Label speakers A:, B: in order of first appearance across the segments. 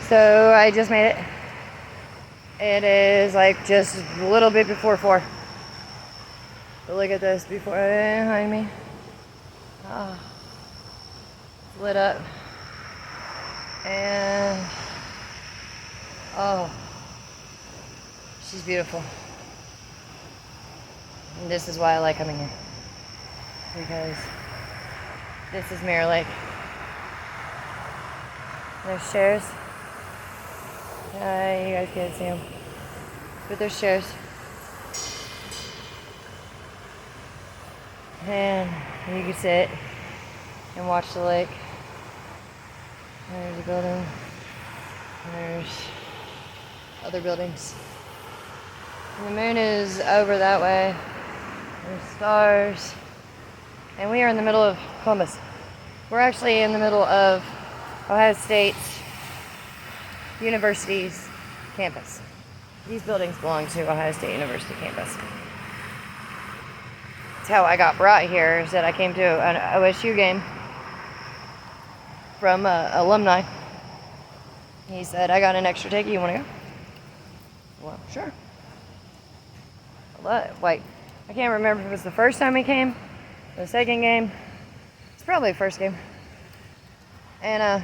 A: So I just made it. It is like just a little bit before 4. But look at this before behind me. Oh, it's lit up. And oh, she's beautiful. And this is why I like coming here. Because this is Mirror Lake. There's stairs. You guys can't see them. But there's stairs. And you can sit and watch the lake. There's a building. There's other buildings. And the moon is over that way. There's stars. And we are in the middle of Columbus. We're actually in the middle of Ohio State's University's campus. These buildings belong to Ohio State University campus. That's how I got brought here, is that I came to an OSU game from alumni. He said, I got an extra ticket, you want to go? Well, sure. Like, I can't remember if it was the first time he came, the second game. It's probably the first game. And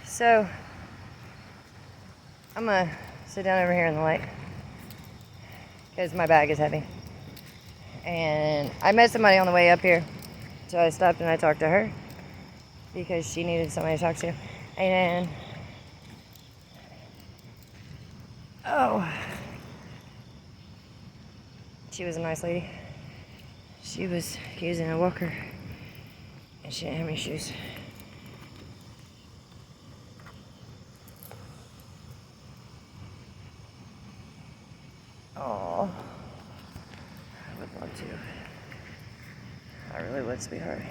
A: so I'm gonna sit down over here in the light because my bag is heavy. And I met somebody on the way up here, so I stopped and I talked to her because she needed somebody to talk to. And oh, she was a nice lady. She was using a walker and she didn't have any shoes. Oh, I would love to. I really would, sweetheart.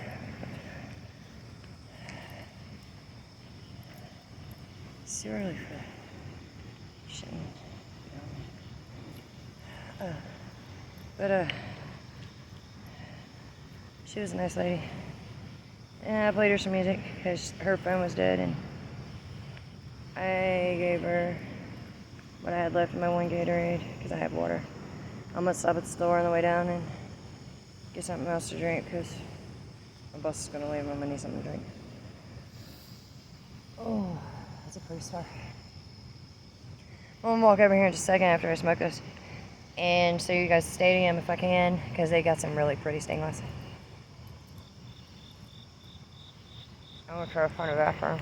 A: It's too early for that. You shouldn't. But she was a nice lady. And I played her some music because her phone was dead, and I gave her what I had left in my one Gatorade because I have water. I'm gonna stop at the store on the way down and get something else to drink because my bus is gonna leave and I'm gonna need something to drink. Oh, that's a pretty star. I'm gonna walk over here in just a second after I smoke this and show you guys the stadium if I can, because they got some really pretty stained glass. I'm gonna try to find a bathroom.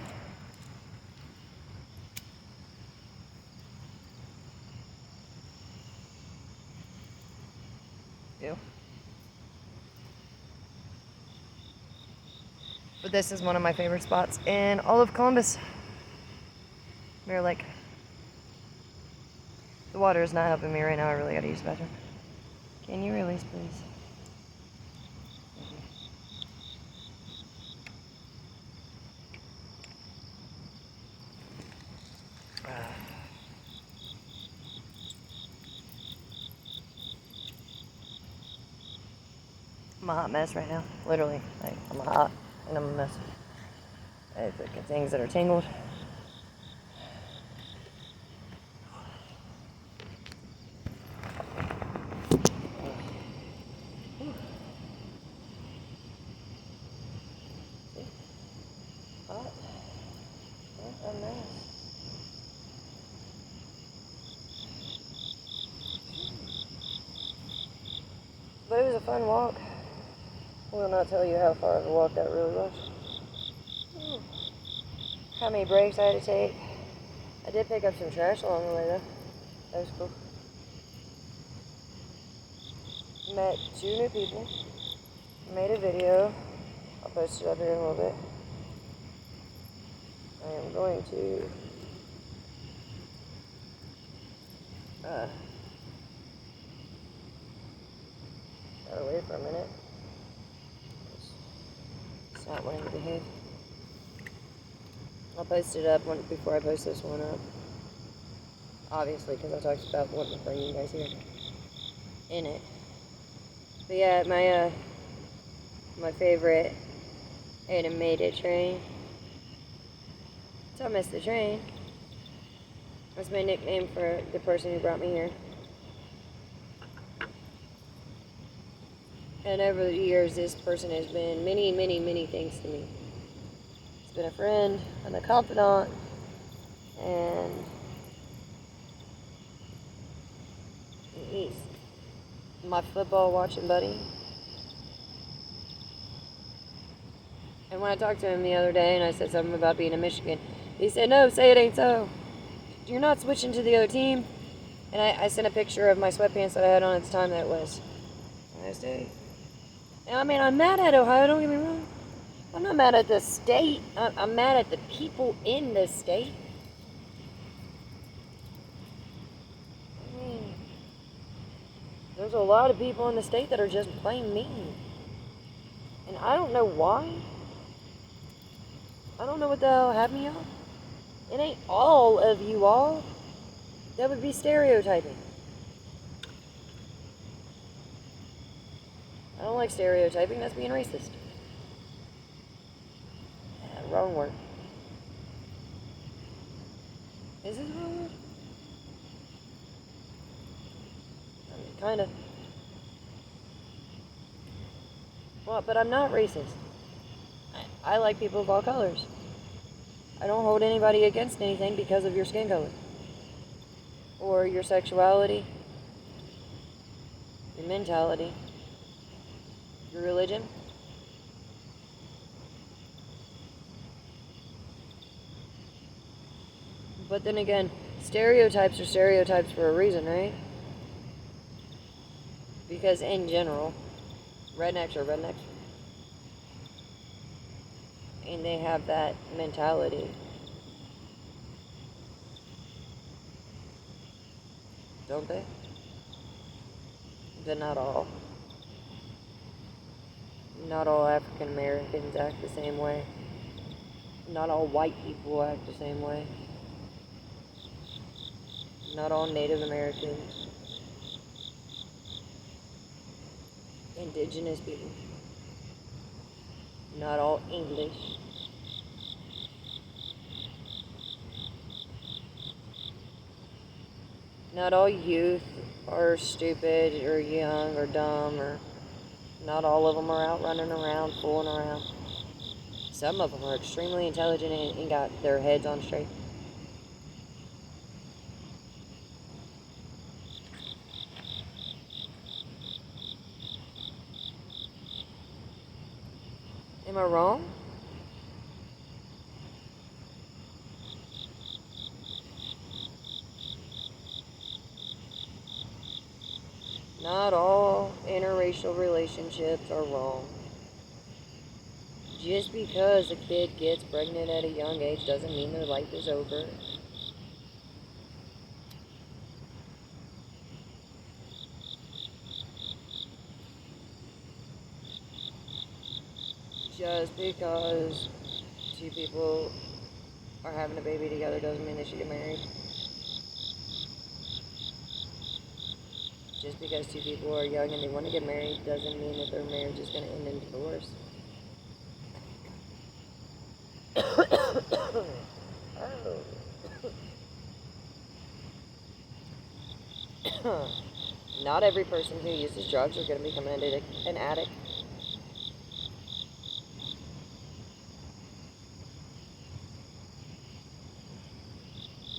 A: Ew. But this is one of my favorite spots in all of Columbus. Mirror Lake. The water is not helping me right now. I really gotta use the bathroom. Can you release, please? I'm a hot mess right now. Literally. Like, I'm hot and I'm a mess. I have things that are tangled. Hot. A mess. But it was a fun walk. I will not tell you how far of a walk that really was. How many breaks I had to take. I did pick up some trash along the way though. That was cool. Met 2 new people. Made a video. I'll post it up here in a little bit. I am going to got away for a minute. It's not wanting to behave. I'll post it up before I post this one up. Obviously, because I talked about wanting to bring you guys here in it. But yeah, my favorite animated train So I missed the train. That's my nickname for the person who brought me here. And over the years, this person has been many, many, many things to me. He's been a friend and a confidant, and he's my football watching buddy. And when I talked to him the other day and I said something about being in Michigan, he said, "No, say it ain't so. You're not switching to the other team." And I sent a picture of my sweatpants that I had on at the time that it was Ohio State. And I mean, I'm mad at Ohio, don't get me wrong. I'm not mad at the state. I'm mad at the people in the state. I mean, there's a lot of people in the state that are just plain mean. And I don't know why. I don't know what the hell happened, y'all. It ain't all of you all. That would be stereotyping. I don't like stereotyping. That's being racist. Wrong word. Is this the wrong word? I mean, kind of. Well, but I'm not racist. I like people of all colors. I don't hold anybody against anything because of your skin color. Or your sexuality. Your mentality. Your religion. But then again, stereotypes are stereotypes for a reason, right? Because in general, rednecks are rednecks. And they have that mentality. Don't they? But not all. Not all African Americans act the same way. Not all white people act the same way. Not all Native Americans. Indigenous people. Not all English. Not all youth are stupid or young or dumb, or not all of them are out running around, fooling around. Some of them are extremely intelligent and got their heads on straight. Am I wrong? Not all interracial relationships are wrong. Just because a kid gets pregnant at a young age doesn't mean their life is over. Just because two people are having a baby together doesn't mean they should get married. Just because two people are young and they want to get married doesn't mean that their marriage is going to end in divorce. Not every person who uses drugs is going to become an addict.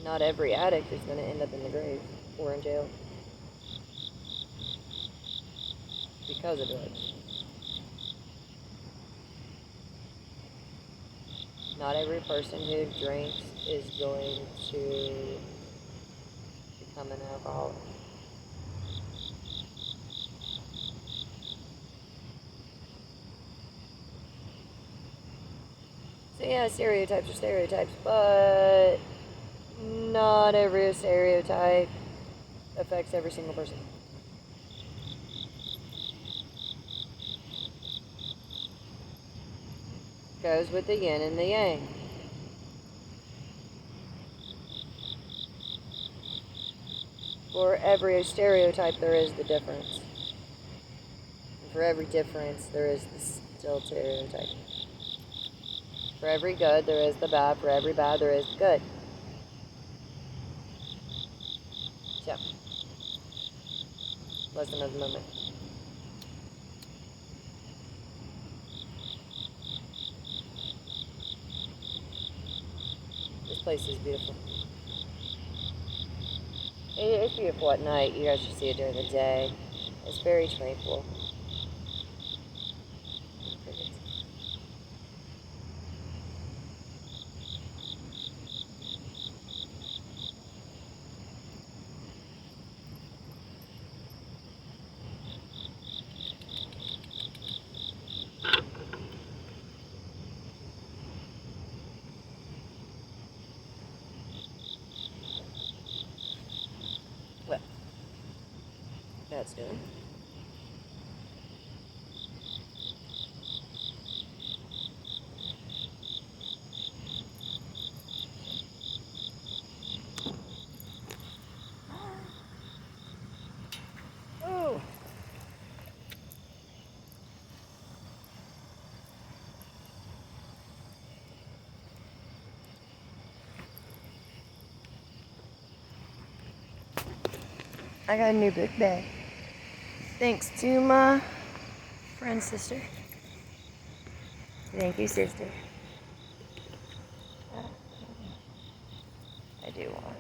A: Not every addict is going to end up in the grave or in jail because of drugs. Not every person who drinks is going to become an alcoholic. So yeah, stereotypes are stereotypes, but not every stereotype affects every single person. Goes with the yin and the yang. For every stereotype, there is the difference. And for every difference, there is the still stereotype. For every good, there is the bad. For every bad, there is the good. So, lesson of the moment. This place is beautiful. It's beautiful at night. You guys should see it during the day. It's very tranquil. What that's doing. Oh. I got a new book bag. Thanks to my friend's sister. Thank you, sister. I do want.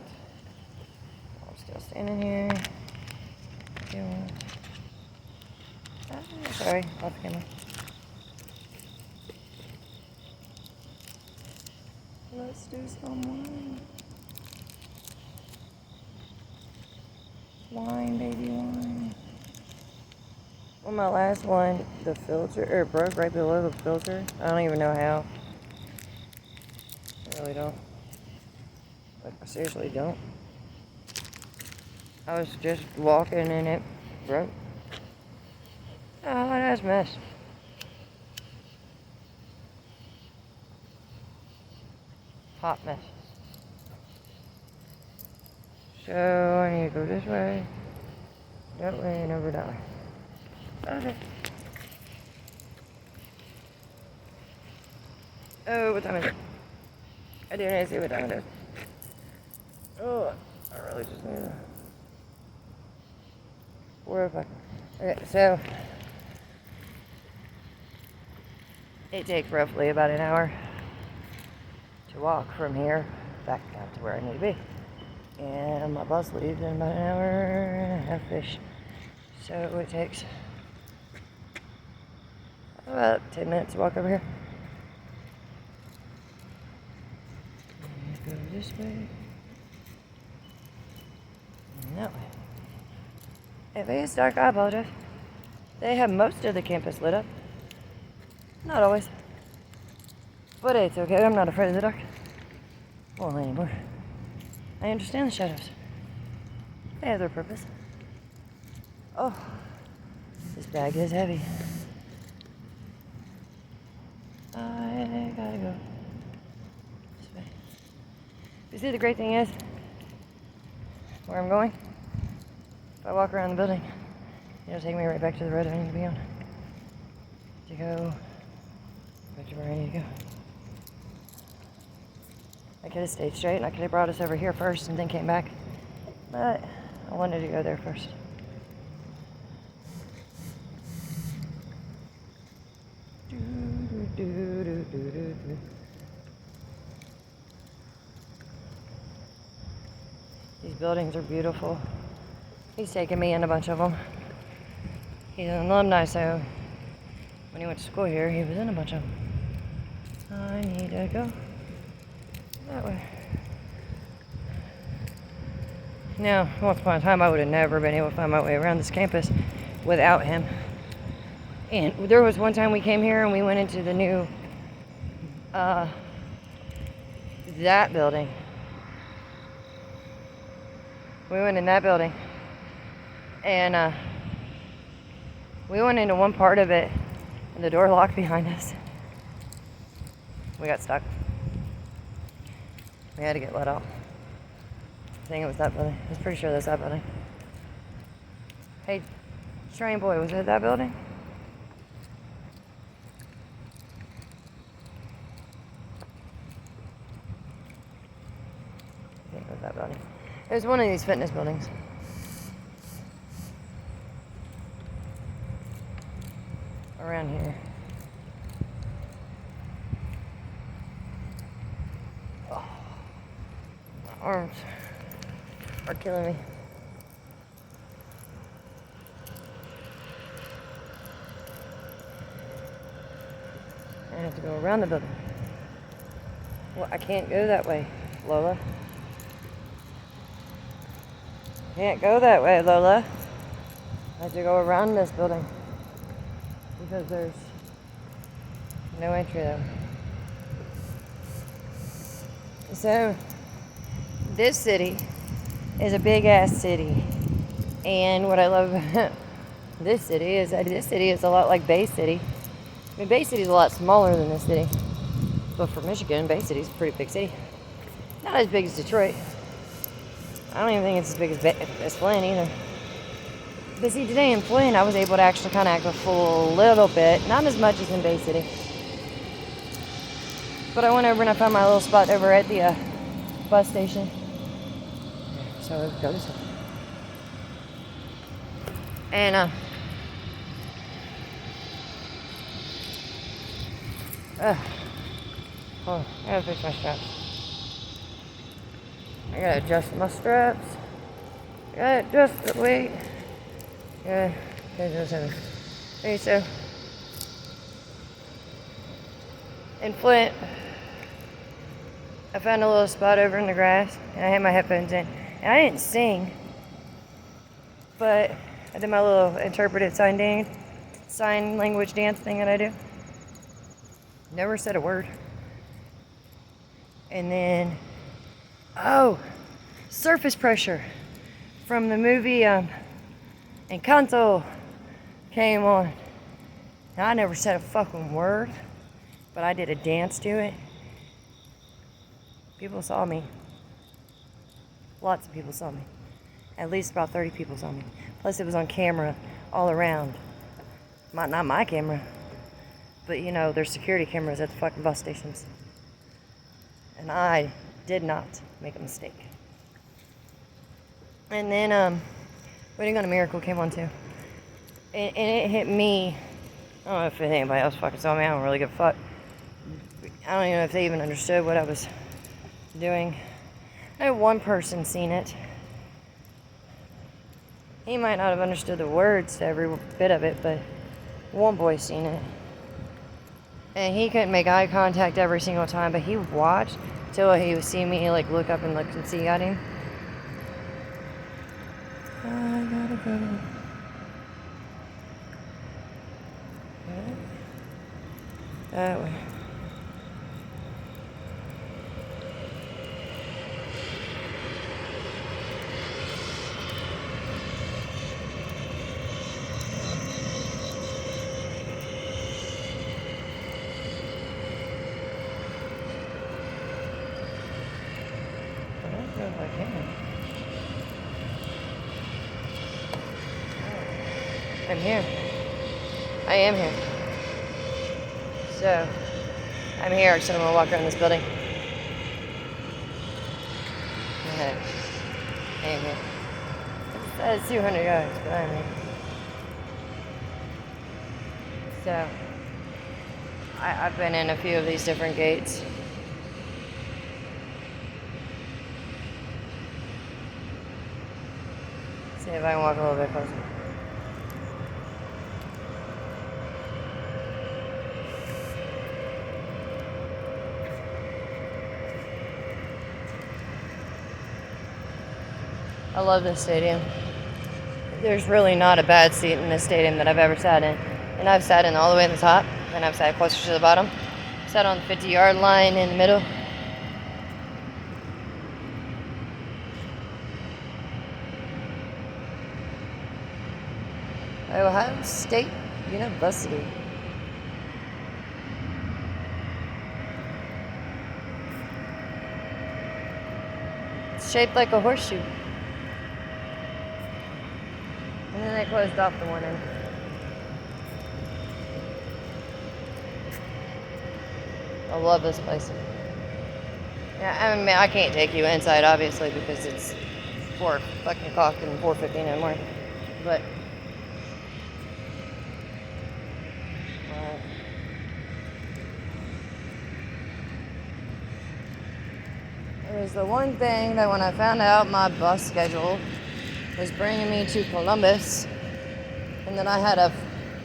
A: I'm still standing here. I do want. Sorry, off camera. Let's do some wine. Wine, baby, wine. On my last one, the filter, broke right below the filter. I don't even know how. I really don't. Like, I seriously don't. I was just walking and it broke. Oh, that's a mess. Hot mess. So I need to go this way, that way, and over that way. Okay. Oh, what time is it? I didn't even see what time it is. Oh, I really just need to. 4:05. Okay, so it takes roughly about an hour to walk from here back down to where I need to be. And my bus leaves in about an hour and a half-ish. So it takes about 10 minutes to walk over here. Go this way. And that way. If it is dark, I apologize. They have most of the campus lit up. Not always. But it's okay. I'm not afraid of the dark. Well, anymore. I understand the shadows. They have their purpose. Oh, this bag is heavy. I gotta go this way. You see, the great thing is, where I'm going, if I walk around the building, it'll take me right back to the road I need to be on. To go back to where I need to go. I could have stayed straight and I could have brought us over here first and then came back. But I wanted to go there first. These buildings are beautiful. He's taken me in a bunch of them. He's an alumni, so when he went to school here, he was in a bunch of them. I need to go that way. Now, once upon a time, I would have never been able to find my way around this campus without him. And there was one time we came here and we went into the new, that building. We went in that building. And, we went into one part of it and the door locked behind us. We got stuck. We had to get let out. I think it was that building. I was pretty sure that's that building. Hey, train boy, was it that building? Where's that building? It was one of these fitness buildings. Around here. Oh, my arms are killing me. I have to go around the building. Well, I can't go that way, Lola. Can't go that way, Lola. I have to go around this building because there's no entry there. So, this city is a big ass city, and what I love about this city is that this city is a lot like Bay City. I mean, Bay City is a lot smaller than this city, but for Michigan, Bay City is a pretty big city. Not as big as Detroit. I don't even think it's as big as Flint either. But see, today in Flint, I was able to actually kind of act a fool a little bit. Not as much as in Bay City. But I went over and I found my little spot over at the bus station. So let's go this way. And, hold on, I gotta fix my straps. I gotta adjust my straps. I gotta adjust the weight. Yeah, okay, so in Flint, I found a little spot over in the grass, and I had my headphones in, and I didn't sing, but I did my little interpretive sign language dance thing that I do. Never said a word. And then, surface pressure from the movie Encanto came on. Now, I never said a fucking word, but I did a dance to it. People saw me. Lots of people saw me. At least about 30 people saw me. Plus, it was on camera all around. Not my camera, but you know, there's security cameras at the fucking bus stations. And I did not make a mistake. And then, Waiting on a Miracle came on too. And it hit me. I don't know if anybody else fucking saw me. I don't really give a fuck. I don't even know if they even understood what I was doing. I had one person seen it. He might not have understood the words to every bit of it, but one boy seen it. And he couldn't make eye contact every single time, but he watched till he would see me like look up and look and see at him. I gotta go. That way. I don't know if I can. I'm here. I am here. So, I'm here, so I'm gonna walk around this building. Okay. I am here. It says 200 yards, but I'm here. So, I've been in a few of these different gates. See if I can walk a little bit closer. I love this stadium. There's really not a bad seat in this stadium that I've ever sat in. And I've sat in all the way at the top, and I've sat closer to the bottom. Sat on the 50-yard line in the middle. Ohio State University. It's shaped like a horseshoe. And then they closed off the one end. I love this place. Yeah, I mean, I can't take you inside, obviously, because it's 4 fucking o'clock and 4:15 in the morning. But it was the one thing that when I found out my bus schedule was bringing me to Columbus, and then I had a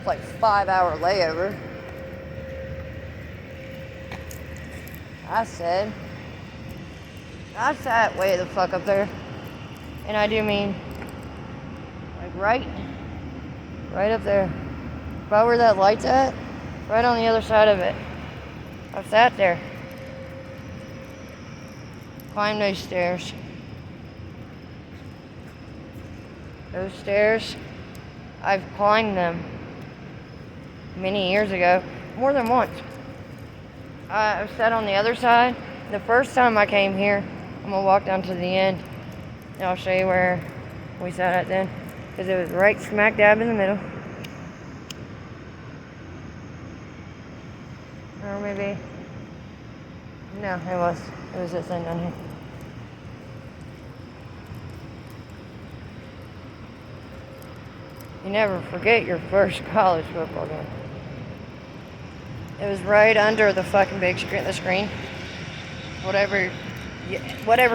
A: 5-hour layover, I sat way the fuck up there. And I do mean, right up there. About where that light's at, right on the other side of it. I sat there. Climbed those stairs. Those stairs, I've climbed them many years ago, more than once. I sat on the other side. The first time I came here, I'm gonna walk down to the end, and I'll show you where we sat at then, because it was right smack dab in the middle. Or maybe, no, it was this thing down here. You never forget your first college football game. It was right under the fucking big screen. Whatever,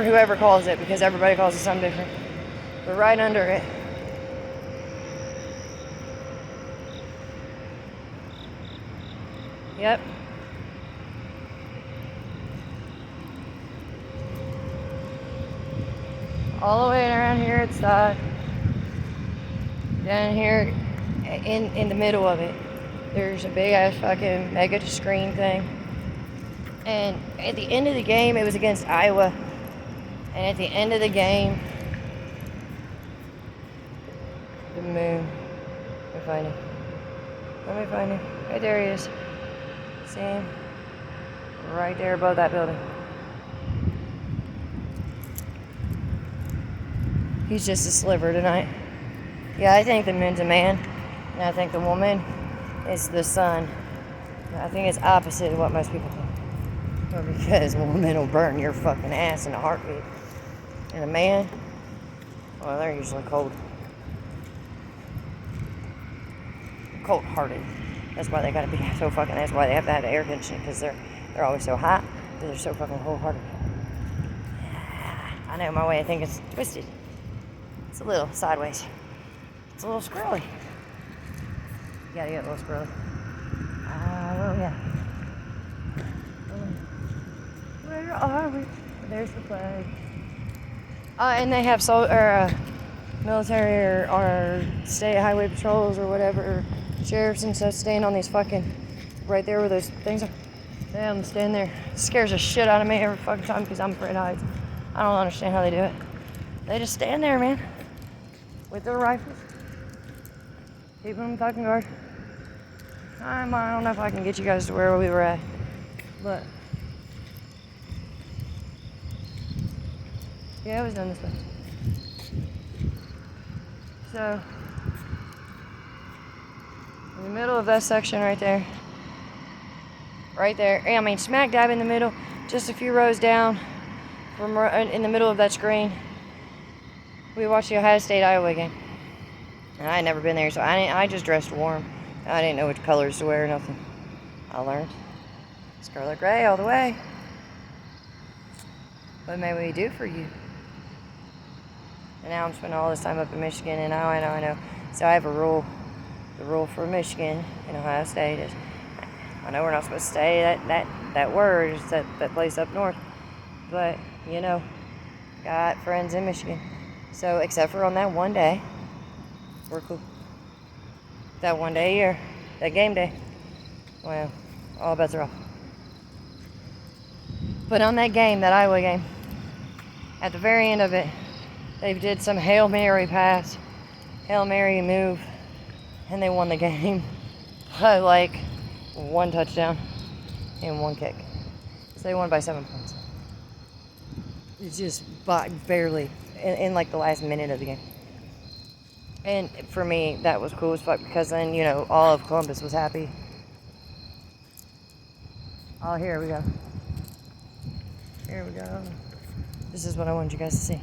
A: whoever calls it, because everybody calls it something different. But right under it. Yep. All the way around here it's down here in the middle of it. There's a big ass fucking mega screen thing. And at the end of the game, it was against Iowa. And at the end of the game, the moon. Let me find him. Right there he is. See him? Right there above that building. He's just a sliver tonight. Yeah, I think the moon's a man. And I think the woman is the sun. I think it's opposite of what most people think. Well, because a woman will burn your fucking ass in a heartbeat. And a man, well, they're usually cold-hearted. That's why they gotta be so fucking, that's why they have to have the air conditioning, because they're always so hot, because they're so fucking cold-hearted. I know my way of thinking is twisted. It's a little sideways. It's a little squirrely. You gotta get a little squirrely. Well, yeah. Where are we? There's the flag. And they have military or state highway patrols or whatever, sheriffs and stuff staying on these fucking, right there where those things are. They have them stand there. It scares the shit out of me every fucking time because I'm afraid of heights. I don't understand how they do it. They just stand there, man, with their rifles, keeping them fucking guard. I don't know if I can get you guys to where we were at, but yeah, it was done this way. So, in the middle of that section right there, I mean smack dab in the middle, just a few rows down from in the middle of that screen, we watched the Ohio State-Iowa game. And I had never been there, so I just dressed warm. I didn't know which colors to wear or nothing. I learned. Scarlet gray all the way. What may we do for you? And now I'm spending all this time up in Michigan, and I know. So I have a rule. The rule for Michigan and Ohio State is, I know we're not supposed to say that word, is that place up north. But, you know, got friends in Michigan. So, except for on that one day, we're cool. That one day a year, that game day, well, all bets are off. But on that game, that Iowa game, at the very end of it, they did some Hail Mary pass, Hail Mary move, and they won the game by like 1 touchdown and 1 kick. So they won by 7 points. It's just barely in like the last minute of the game. And for me, that was cool as fuck, because then, you know, all of Columbus was happy. Oh, here we go. Here we go. This is what I wanted you guys to see.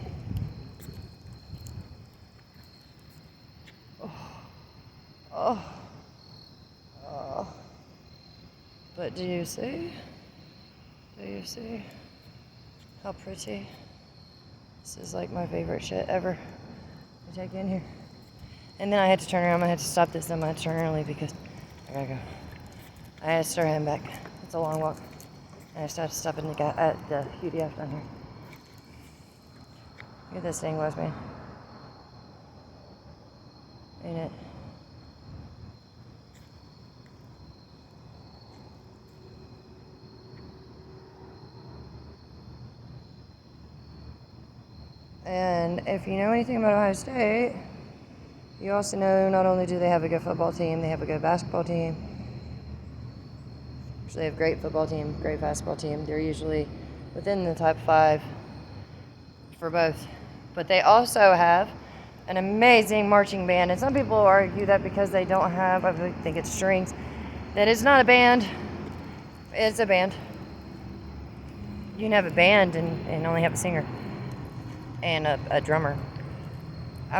A: Oh. Oh. But do you see? Do you see how pretty? This is like my favorite shit ever to take in here. And then I had to turn around. I had to stop this. Then I had to turn around and leave because I gotta go. I had to start heading back. It's a long walk. I just had to stop at the UDF down here. Look at this thing was, man. Ain't it? And if you know anything about Ohio State, you also know not only do they have a good football team, they have a good basketball team. So they have a great football team, great basketball team. They're usually within the top 5 for both. But they also have an amazing marching band. And some people argue that because they don't have, I think it's strings, that it's not a band. It's a band. You can have a band and only have a singer and a drummer.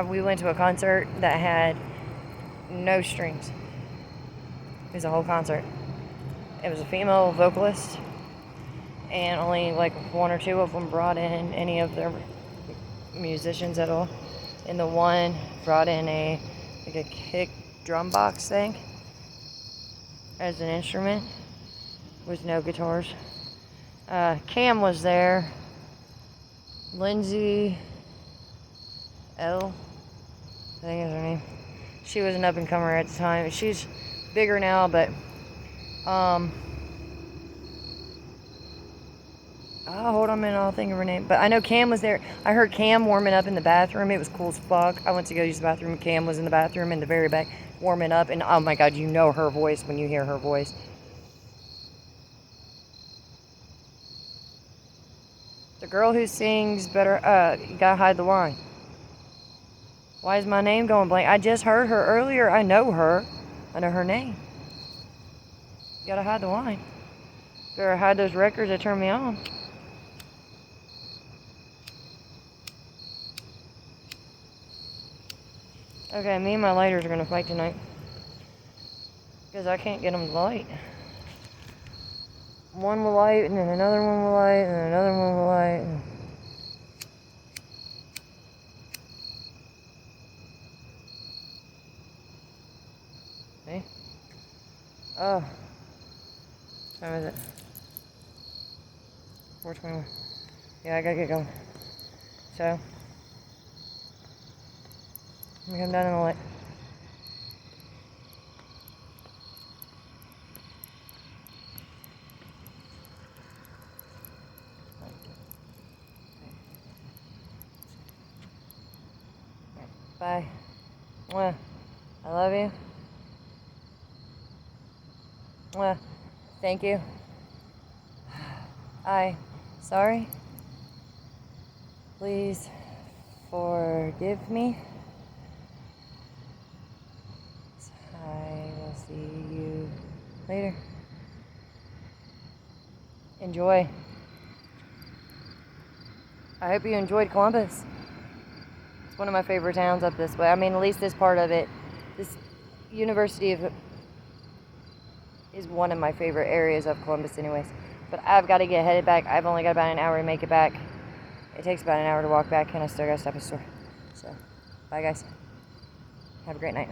A: We went to a concert that had no strings. It was a whole concert. It was a female vocalist, and only like 1 or 2 of them brought in any of their musicians at all. And the one brought in a kick drum box thing as an instrument with no guitars. Cam was there. Lindsay L, I think is her name. She was an up-and-comer at the time. She's bigger now, but oh, hold on a minute, I'll think of her name. But I know Cam was there. I heard Cam warming up in the bathroom. It was cool as fuck. I went to go use the bathroom. Cam was in the bathroom in the very back warming up, and oh my god, you know her voice when you hear her voice. The girl who sings better, you gotta hide the line. Why is my name going blank? I just heard her earlier. I know her. I know her name. You gotta hide the line. Better hide those records that turn me on. Okay, me and my lighters are gonna fight tonight. Because I can't get them to light. One will light, and then another one will light, and then another one will light. See? Oh. What time is it? 4:21. Yeah, I gotta get going. So, let me come down in the light. Bye. Mwah. I love you. Mwah. Thank you. Sorry. Please forgive me. I will see you later. Enjoy. I hope you enjoyed Columbus. It's one of my favorite towns up this way. I mean, at least this part of it. This University is one of my favorite areas of Columbus anyways. But I've got to get headed back. I've only got about an hour to make it back. It takes about an hour to walk back, and I still got to stop at the store. So, bye guys. Have a great night.